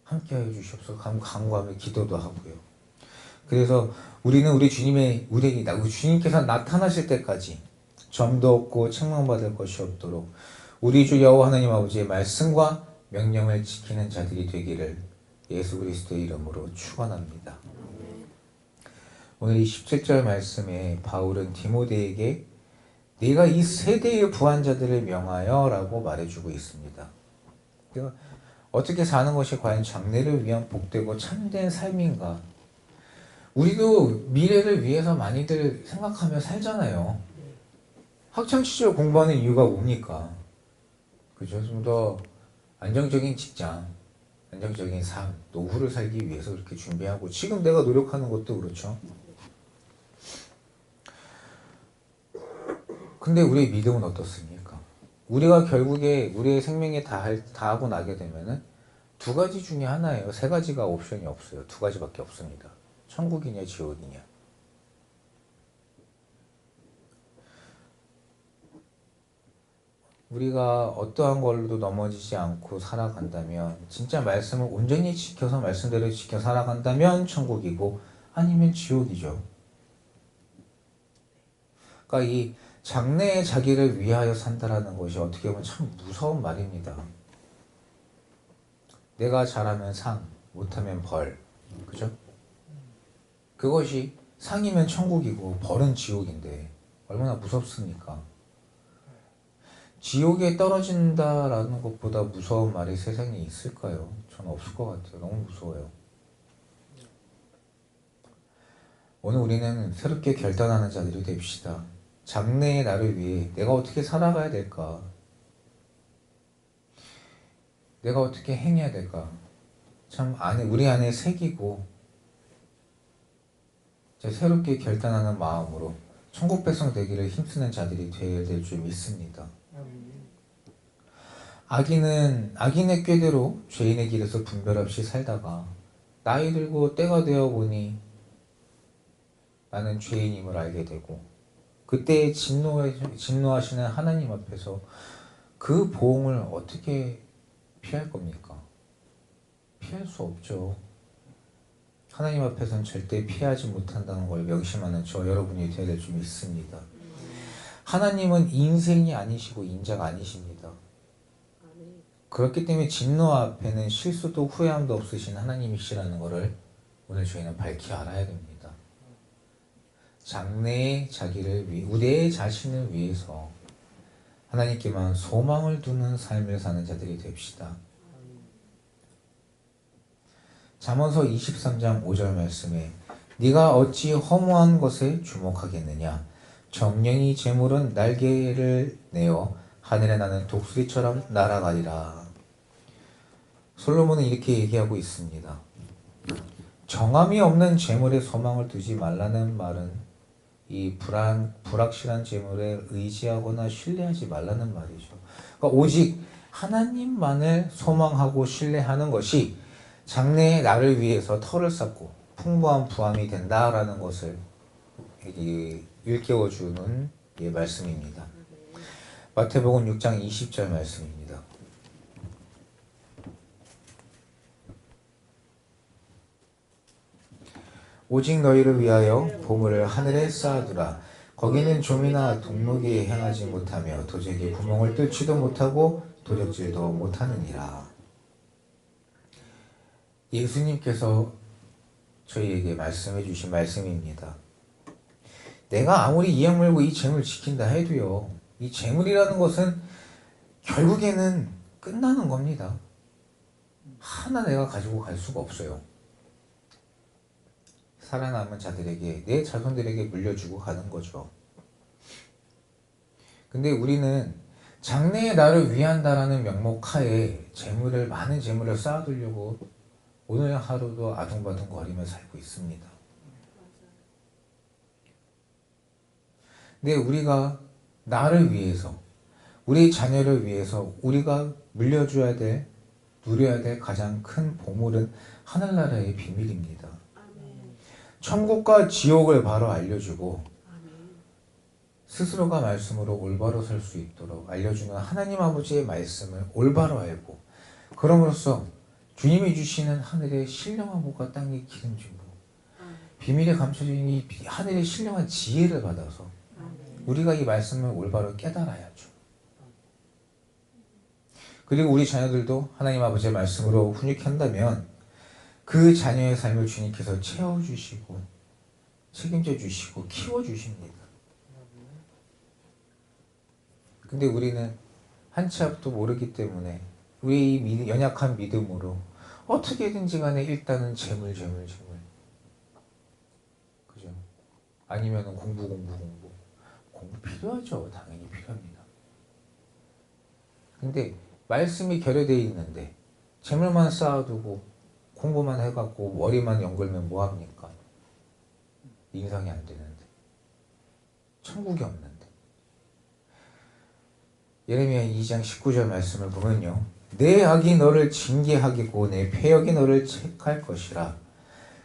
함께하여 주시옵소서. 강구하며 기도도 하고요. 그래서 우리는 우리 주님의 우리 주님께서 나타나실 때까지 점도 없고 책망받을 것이 없도록 우리 주 여호와 하나님 아버지의 말씀과 명령을 지키는 자들이 되기를 예수 그리스도의 이름으로 축원합니다. 오늘 이 17절 말씀에 바울은 디모데에게 네가 이 세대의 부한자들을 명하여 라고 말해주고 있습니다. 그러니까 어떻게 사는 것이 과연 장래를 위한 복되고 참된 삶인가? 우리도 미래를 위해서 많이들 생각하며 살잖아요. 학창시절 공부하는 이유가 뭡니까? 그죠? 좀 더 안정적인 직장, 안정적인 삶, 노후를 살기 위해서 그렇게 준비하고 지금 내가 노력하는 것도 그렇죠. 근데 우리의 믿음은 어떻습니까? 우리가 결국에 우리의 생명에 다 하고 나게 되면은 두 가지 중에 하나예요. 세 가지가 옵션이 없어요. 두 가지밖에 없습니다. 천국이냐 지옥이냐. 우리가 어떠한 걸로도 넘어지지 않고 살아간다면, 진짜 말씀을 온전히 지켜서 말씀대로 지켜 살아간다면 천국이고 아니면 지옥이죠. 그러니까 이 장래의 자기를 위하여 산다라는 것이 어떻게 보면 참 무서운 말입니다. 내가 잘하면 상, 못하면 벌. 그죠? 그것이 상이면 천국이고 벌은 지옥인데 얼마나 무섭습니까? 지옥에 떨어진다라는 것보다 무서운 말이 세상에 있을까요? 저는 없을 것 같아요. 너무 무서워요. 오늘 우리는 새롭게 결단하는 자들이 됩시다. 장래의 나를 위해 내가 어떻게 살아가야 될까? 내가 어떻게 행해야 될까? 참 우리 안에 새기고 새롭게 결단하는 마음으로 천국 백성 되기를 힘쓰는 자들이 되어야 될 줄 믿습니다. 악인의 꾀대로 죄인의 길에서 분별 없이 살다가 나이 들고 때가 되어 보니 나는 죄인임을 알게 되고 그때 진노하시는 하나님 앞에서 그 보응을 어떻게 피할 겁니까? 피할 수 없죠. 하나님 앞에서는 절대 피하지 못한다는 걸 명심하는 저 여러분이 되어야 될 줄 믿습니다. 하나님은 인생이 아니시고 인자가 아니십니다. 그렇기 때문에 진노 앞에는 실수도 후회함도 없으신 하나님이시라는 것을 오늘 저희는 밝히 알아야 됩니다. 장래의 우리의 자신을 위해서 하나님께만 소망을 두는 삶을 사는 자들이 됩시다. 잠언서 23장 5절 말씀에 네가 어찌 허무한 것에 주목하겠느냐 정령이 재물은 날개를 내어 하늘에 나는 독수리처럼 날아가리라. 솔로몬은 이렇게 얘기하고 있습니다. 정함이 없는 재물에 소망을 두지 말라는 말은 이 불확실한 재물에 의지하거나 신뢰하지 말라는 말이죠. 그러니까 오직 하나님만을 소망하고 신뢰하는 것이 장래의 나를 위해서 터를 쌓고 풍부한 부함이 된다라는 것을 일깨워주는 말씀입니다. 마태복음 6장 20절 말씀입니다. 오직 너희를 위하여 보물을 하늘에 쌓아두라. 거기는 좀이나 동록이 행하지 못하며 도적이 구멍을 뚫지도 못하고 도적질도 못하느니라. 예수님께서 저희에게 말씀해 주신 말씀입니다. 내가 아무리 이악 물고 이 재물을 지킨다 해도요, 이 재물이라는 것은 결국에는 끝나는 겁니다. 하나 내가 가지고 갈 수가 없어요. 살아남은 자들에게, 내 자손들에게 물려주고 가는 거죠. 근데 우리는 장래의 나를 위한다라는 명목하에 많은 재물을 쌓아두려고 오늘 하루도 아둥바둥 거리며 살고 있습니다. 근데 우리가 나를 위해서, 우리 자녀를 위해서 우리가 물려줘야 될, 누려야 될 가장 큰 보물은 하늘나라의 비밀입니다. 천국과 지옥을 바로 알려주고 스스로가 말씀으로 올바로 설 수 있도록 알려주는 하나님 아버지의 말씀을 올바로 알고, 그럼으로써 주님이 주시는 하늘의 신령한 복과 땅의 기름짐으로 비밀에 감춰진 이 하늘의 신령한 지혜를 받아서 우리가 이 말씀을 올바로 깨달아야죠. 그리고 우리 자녀들도 하나님 아버지의 말씀으로 훈육한다면 그 자녀의 삶을 주님께서 채워주시고 책임져 주시고 키워주십니다. 근데 우리는 한 치 앞도 모르기 때문에 우리의 이 연약한 믿음으로 어떻게든지 간에 일단은 재물. 그죠? 아니면은 공부 필요하죠. 당연히 필요합니다. 근데 말씀이 결여되어 있는데 재물만 쌓아두고 공부만 해갖고 머리만 연결면 뭐합니까? 인상이 안 되는데, 천국이 없는데. 예레미야 2장 19절 말씀을 보면요, 내 악이 너를 징계하겠고 내 패역이 너를 책할 것이라.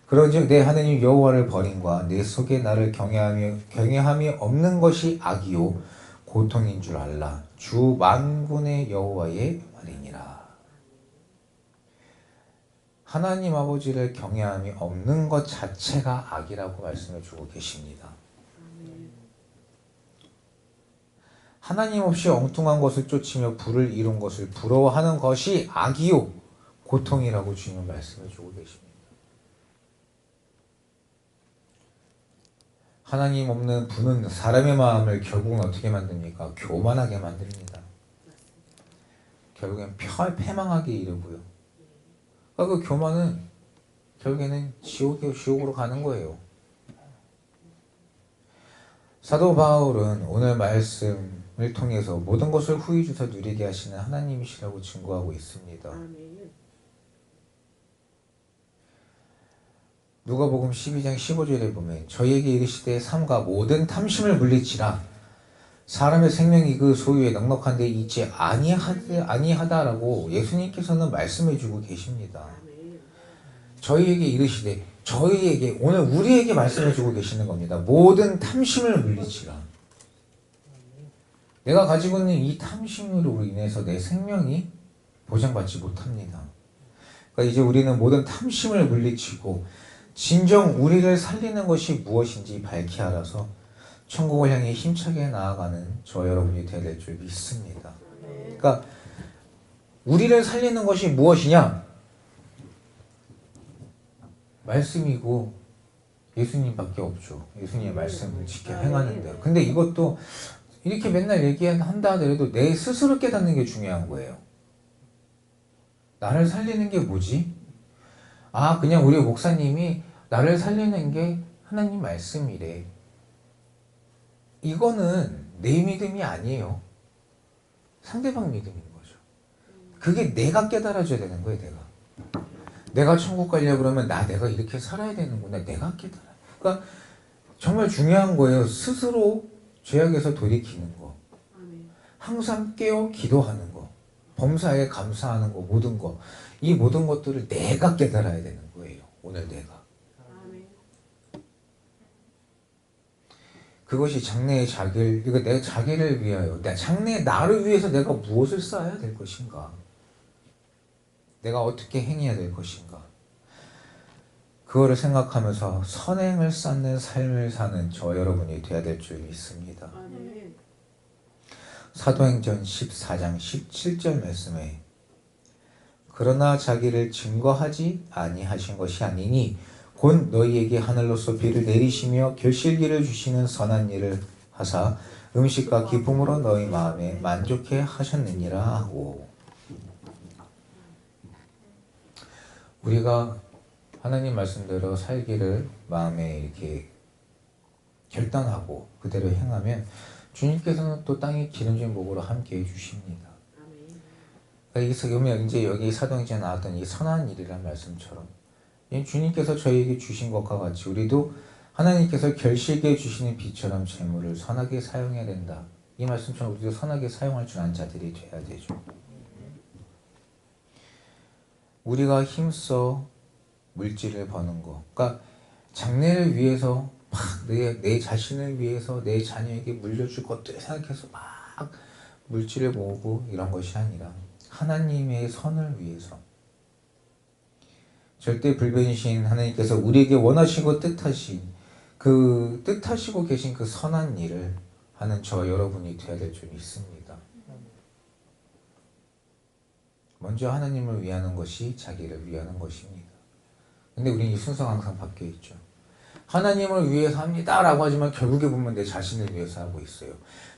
그런즉 내 하나님 여호와를 버림과 내 속에 나를 경외함이 없는 것이 악이요 고통인 줄 알라. 주 만군의 여호와의 말이니라. 하나님 아버지를 경외함이 없는 것 자체가 악이라고 말씀해 주고 계십니다. 하나님 없이 엉뚱한 것을 쫓으며 부를 이룬 것을 부러워하는 것이 악이요 고통이라고 주님은 말씀해 주고 계십니다. 하나님 없는 분은 사람의 마음을 결국은 어떻게 만듭니까? 교만하게 만듭니다. 결국엔 패망하게 이르고요. 그 교만은 결국에는 지옥으로 가는 거예요. 사도 바울은 오늘 말씀을 통해서 모든 것을 후히 주사 누리게 하시는 하나님이시라고 증거하고 있습니다. 누가복음 12장 15절에 보면 저희에게 이르시되 삼가 모든 탐심을 물리치라. 사람의 생명이 그 소유에 넉넉한 데 있지 아니하다라고 예수님께서는 말씀해 주고 계십니다. 저희에게 이르시되, 저희에게, 오늘 우리에게 말씀해 주고 계시는 겁니다. 모든 탐심을 물리치라. 내가 가지고 있는 이 탐심으로 인해서 내 생명이 보장받지 못합니다. 그러니까 이제 우리는 모든 탐심을 물리치고 진정 우리를 살리는 것이 무엇인지 밝히 알아서 천국을 향해 힘차게 나아가는 저 여러분이 되어야 될 줄 믿습니다. 그러니까 우리를 살리는 것이 무엇이냐? 말씀이고 예수님밖에 없죠. 예수님의 말씀을 지켜 행하는 대로. 근데 이것도 이렇게 맨날 얘기한다 하더라도 내 스스로 깨닫는 게 중요한 거예요. 나를 살리는 게 뭐지? 그냥 우리 목사님이 나를 살리는 게 하나님 말씀이래. 이거는 내 믿음이 아니에요. 상대방 믿음인 거죠. 그게 내가 깨달아줘야 되는 거예요. 내가 천국 가려고 그러면 내가 이렇게 살아야 되는구나. 내가 깨달아. 그러니까 정말 중요한 거예요. 스스로 죄악에서 돌이키는 거. 항상 깨어 기도하는 거. 범사에 감사하는 거. 모든 거. 이 모든 것들을 내가 깨달아야 되는 거예요. 오늘 내가. 그것이 장래의 자기를, 그러니까 내 자기를 위하여, 장래의 나를 위해서 내가 무엇을 쌓아야 될 것인가? 내가 어떻게 행해야 될 것인가? 그거를 생각하면서 선행을 쌓는 삶을 사는 저 여러분이 되어야 될 줄 믿습니다. 사도행전 14장 17절 말씀에 그러나 자기를 증거하지 아니하신 것이 아니니 곧 너희에게 하늘로서 비를 내리시며 결실기를 주시는 선한 일을 하사 음식과 기쁨으로 너희 마음에 만족해 하셨느니라 하고. 우리가 하나님 말씀대로 살기를 마음에 이렇게 결단하고 그대로 행하면 주님께서는 또 땅의 기름진 목으로 함께 해주십니다. 여기서 보면 이제 여기 사도행전에 나왔던 이 선한 일이라는 말씀처럼 주님께서 저희에게 주신 것과 같이 우리도 하나님께서 결실게 주시는 비처럼 재물을 선하게 사용해야 된다. 이 말씀처럼 우리도 선하게 사용할 줄 아는 자들이 돼야 되죠. 우리가 힘써 물질을 버는 거, 그러니까 장래를 위해서 막 내 자신을 위해서 내 자녀에게 물려줄 것들을 생각해서 막 물질을 모으고 이런 것이 아니라 하나님의 선을 위해서 절대 불변이신 하나님께서 우리에게 원하시고 뜻하시고 계신 그 선한 일을 하는 저 여러분이 되어야 될 줄 믿습니다. 먼저 하나님을 위하는 것이 자기를 위하는 것입니다. 근데 우리는 이 순서가 항상 바뀌어 있죠. 하나님을 위해서 합니다 라고 하지만 결국에 보면 내 자신을 위해서 하고 있어요.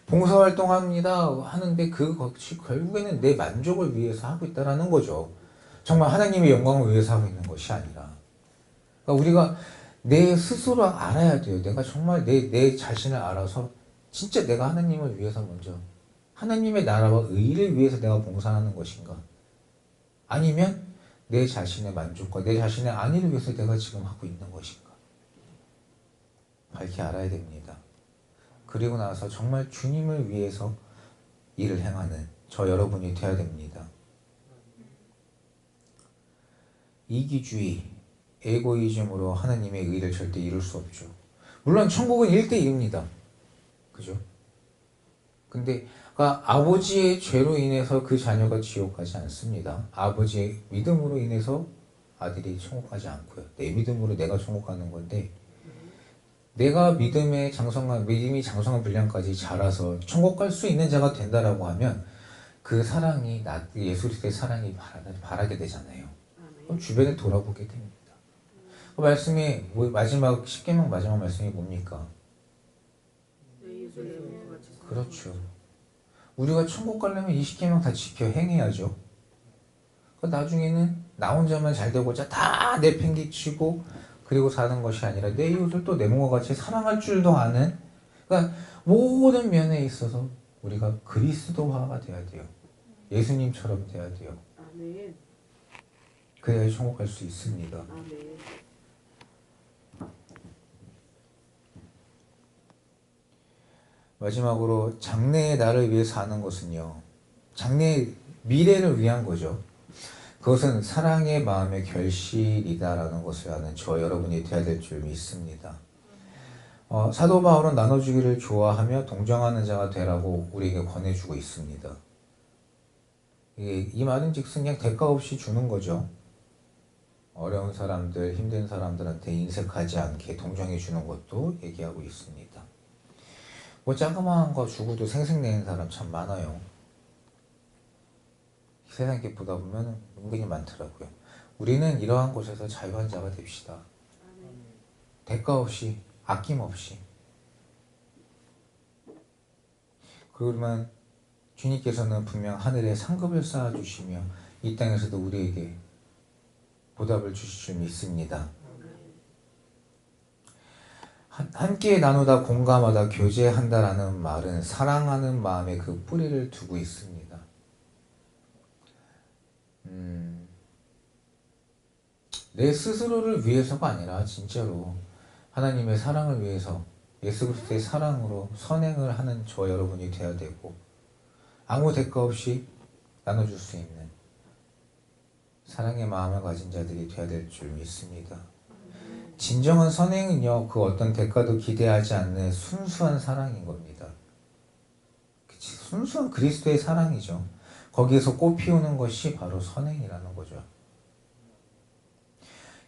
봉사활동합니다 하는데 그것이 결국에는 내 만족을 위해서 하고 있다는 거죠. 정말 하나님의 영광을 위해서 하고 있는 것이 아니라. 그러니까 우리가 내 스스로 알아야 돼요. 내가 정말 내 자신을 알아서 진짜 내가 하나님을 위해서 먼저 하나님의 나라와 의를 위해서 내가 봉사하는 것인가, 아니면 내 자신의 만족과 내 자신의 안위를 위해서 내가 지금 하고 있는 것인가 밝히 알아야 됩니다. 그리고 나서 정말 주님을 위해서 일을 행하는 저 여러분이 되어야 됩니다. 이기주의, 에고이즘으로 하나님의 의를 절대 이룰 수 없죠. 물론 천국은 1대1입니다. 그죠? 근데 아버지의 죄로 인해서 그 자녀가 지옥 가지 않습니다. 아버지의 믿음으로 인해서 아들이 천국 가지 않고요. 내 믿음으로 내가 천국 가는 건데, 내가 믿음이 장성한 분량까지 자라서 천국 갈 수 있는 자가 된다라고 하면 그 사랑이 예수 그리스도의 사랑이 바라게 되잖아요. 그럼 주변에 돌아보게 됩니다. 그 말씀이 마지막 10계명 마지막 말씀이 뭡니까? 그렇죠. 우리가 천국 가려면 20계명 다 지켜 행해야죠. 나중에는 나 혼자만 잘 되고자 다 내팽개치고 그리고 사는 것이 아니라 내 이웃을 또 내 몸과 같이 사랑할 줄도 아는, 그러니까 모든 면에 있어서 우리가 그리스도화가 돼야 돼요. 예수님처럼 돼야 돼요.
아멘.
그래야 천국 갈 수 있습니다.
아멘.
마지막으로 장래의 나를 위해 사는 것은요, 장래의 미래를 위한 거죠. 그것은 사랑의 마음의 결실이다라는 것을 아는 저 여러분이 되어야 될 줄 믿습니다. 사도 바울은 나눠주기를 좋아하며 동정하는 자가 되라고 우리에게 권해주고 있습니다. 이 말은 즉슨 그냥 대가 없이 주는 거죠. 어려운 사람들, 힘든 사람들한테 인색하지 않게 동정해 주는 것도 얘기하고 있습니다. 자그마한 거 주고도 생색내는 사람 참 많아요. 세상에 보다 보면 은근히 많더라고요. 우리는 이러한 곳에서 자유한 자가 됩시다. 대가 없이, 아낌없이. 그러면 주님께서는 분명 하늘에 상급을 쌓아주시며 이 땅에서도 우리에게 보답을 주실 줄 믿습니다. 함께 나누다 공감하다 교제한다라는 말은 사랑하는 마음에 그 뿌리를 두고 있습니다. 내 스스로를 위해서가 아니라 진짜로 하나님의 사랑을 위해서 예수 그리스도의 사랑으로 선행을 하는 저 여러분이 되어야 되고, 아무 대가 없이 나눠줄 수 있는 사랑의 마음을 가진 자들이 되어야 될 줄 믿습니다. 진정한 선행은요, 그 어떤 대가도 기대하지 않는 순수한 사랑인 겁니다. 순수한 그리스도의 사랑이죠. 거기에서 꽃피우는 것이 바로 선행이라는 거죠.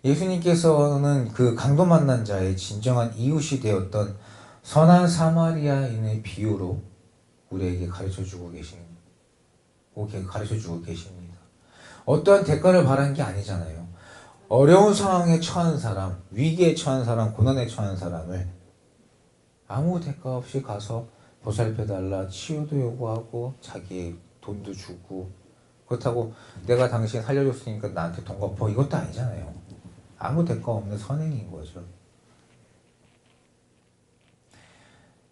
예수님께서는 그 강도 만난 자의 진정한 이웃이 되었던 선한 사마리아인의 비유로 우리에게 가르쳐주고 계십니다. 어떠한 대가를 바란 게 아니잖아요. 어려운 상황에 처한 사람, 위기에 처한 사람, 고난에 처한 사람을 아무 대가 없이 가서 보살펴달라, 치유도 요구하고 자기 돈도 주고, 그렇다고 내가 당신 살려줬으니까 나한테 돈 갚어, 이것도 아니잖아요. 아무 대가 없는 선행인 거죠.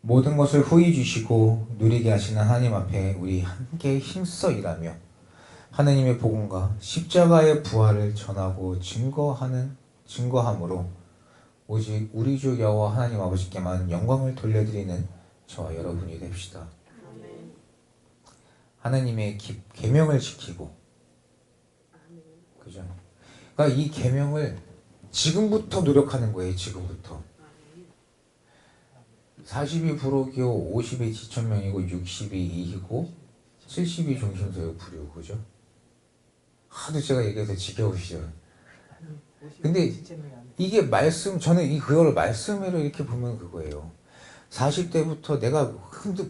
모든 것을 후히 주시고 누리게 하시는 하나님 앞에 우리 함께 힘써 일하며 하나님의 복음과 십자가의 부활을 전하고 증거함으로 오직 우리 주 여호와 하나님 아버지께만 영광을 돌려드리는 저와 여러분이 됩시다. 하나님의 계명을 지키고, 그죠? 그러니까 이 계명을 지금부터 노력하는 거예요. 지금부터. 40이 부록이고 50이 지천명이고 60이 이희고 70이 종신소요 부류, 그죠? 하도 제가 얘기해서 지겨우시죠. 근데 이게 저는 그걸 말씀으로 이렇게 보면 그거예요. 40대부터 내가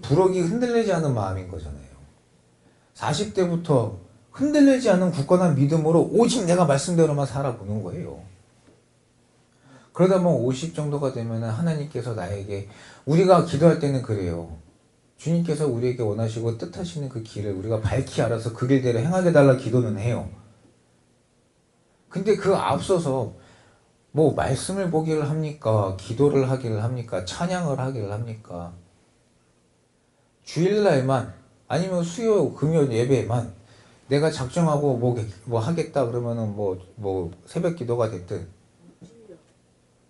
부록이 흔들리지 않은 마음인 거잖아요. 40대부터 흔들리지 않은 굳건한 믿음으로 오직 내가 말씀대로만 살아보는 거예요. 그러다 보면 50 정도가 되면 하나님께서 나에게, 우리가 기도할 때는 그래요. 주님께서 우리에게 원하시고 뜻하시는 그 길을 우리가 밝히 알아서 그 길대로 행하게 달라 기도는 해요. 근데 그 앞서서 뭐 말씀을 보기를 합니까? 기도를 하기를 합니까? 찬양을 하기를 합니까? 주일날만 아니면 수요 금요 예배만 내가 작정하고 뭐 하겠다 그러면은 뭐 새벽 기도가 됐든,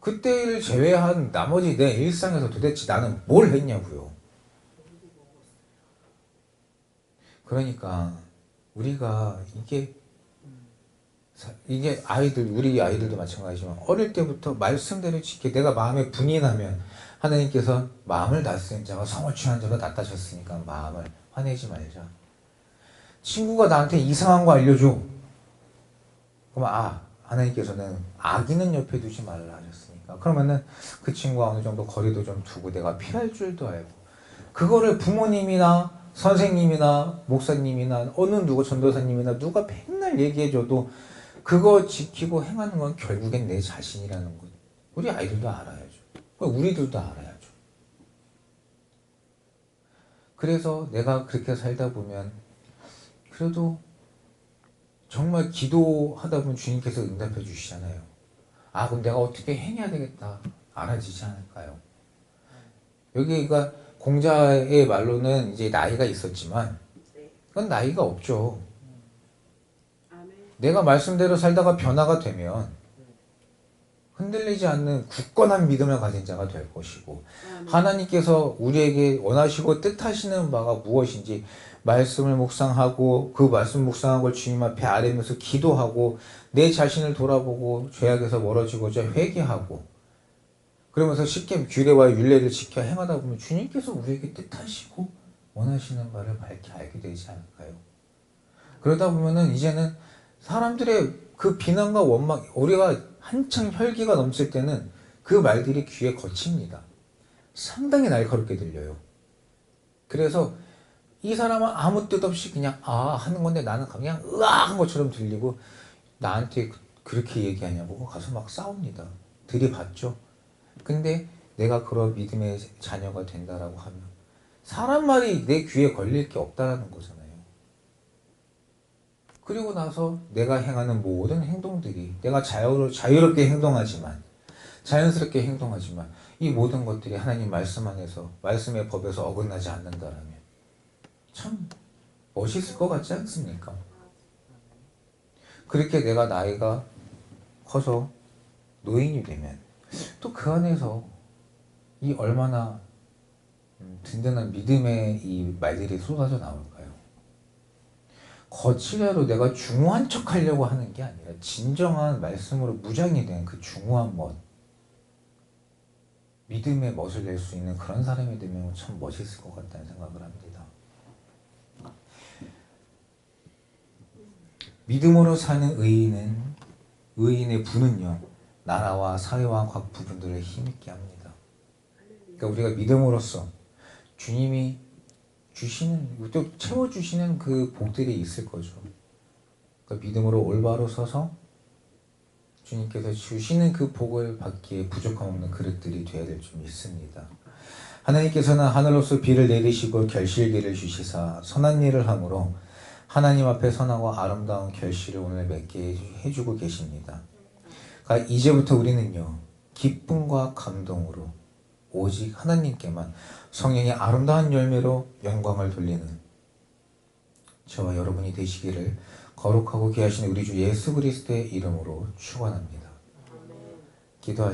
그때를 제외한 나머지 내 일상에서 도대체 나는 뭘 했냐고요. 그러니까 우리가 이게 우리 아이들도 마찬가지지만 어릴 때부터 말씀대로 지켜, 내가 마음에 분이 나면 하나님께서 마음을 다스린 자가 성을 취한 자가 낫다셨으니까 마음을 화내지 말자. 친구가 나한테 이상한 거 알려줘. 그러면 하나님께서는 악인은 옆에 두지 말라 하셨으니까 그러면은 그 친구와 어느 정도 거리도 좀 두고 내가 피할 줄도 알고, 그거를 부모님이나 선생님이나 목사님이나 어느 누구 전도사님이나 누가 맨날 얘기해줘도 그거 지키고 행하는 건 결국엔 내 자신이라는 것. 우리 아이들도 알아야죠. 우리들도 알아야죠. 그래서 내가 그렇게 살다 보면 그래도 정말 기도하다 보면 주님께서 응답해 주시잖아요. 그럼 내가 어떻게 행해야 되겠다 알아지지 않을까요? 여기가 공자의 말로는 이제 나이가 있었지만 그건 나이가 없죠. 내가 말씀대로 살다가 변화가 되면 흔들리지 않는 굳건한 믿음을 가진 자가 될 것이고, 하나님께서 우리에게 원하시고 뜻하시는 바가 무엇인지 말씀을 묵상하고 그 말씀 묵상한 걸 주님 앞에 아뢰면서 기도하고 내 자신을 돌아보고 죄악에서 멀어지고자 회개하고 그러면서 쉽게 규례와 율례를 지켜 행하다 보면 주님께서 우리에게 뜻하시고 원하시는 바를 밝히 알게 되지 않을까요? 그러다 보면은 이제는 사람들의 그 비난과 원망, 우리가 한창 혈기가 넘칠 때는 그 말들이 귀에 거칩니다. 상당히 날카롭게 들려요. 그래서 이 사람은 아무 뜻 없이 그냥 하는 건데 나는 그냥 한 것처럼 들리고, 나한테 그렇게 얘기하냐고 가서 막 싸웁니다. 들이받죠. 근데 내가 그런 믿음의 자녀가 된다라고 하면 사람 말이 내 귀에 걸릴 게 없다라는 거잖아요. 그리고 나서 내가 행하는 모든 행동들이, 내가 자유롭게 행동하지만, 자연스럽게 행동하지만 이 모든 것들이 하나님 말씀 안에서, 말씀의 법에서 어긋나지 않는다라면 참 멋있을 것 같지 않습니까? 그렇게 내가 나이가 커서 노인이 되면 또 그 안에서 이 얼마나 든든한 믿음의 이 말들이 쏟아져 나올까요? 거칠어도 내가 중후한 척 하려고 하는 게 아니라 진정한 말씀으로 무장이 된 그 중후한 멋, 믿음의 멋을 낼 수 있는 그런 사람이 되면 참 멋있을 것 같다는 생각을 합니다. 믿음으로 사는 의인의 부는요, 나라와 사회와 각 부분들을 힘있게 합니다. 그러니까 우리가 믿음으로써 주님이 주시는, 또 채워주시는 그 복들이 있을 거죠. 그러니까 믿음으로 올바로 서서 주님께서 주시는 그 복을 받기에 부족함 없는 그릇들이 되어야 될 줄 믿습니다. 하나님께서는 하늘로서 비를 내리시고 결실기를 주시사 선한 일을 함으로 하나님 앞에 선하고 아름다운 결실을 오늘 맺게 해주고 계십니다. 그러니까 이제부터 우리는요, 기쁨과 감동으로 오직 하나님께만 성령의 아름다운 열매로 영광을 돌리는 저와 여러분이 되시기를 거룩하고 귀하신 우리 주 예수 그리스도의 이름으로 축원합니다. 기도하시겠습니다.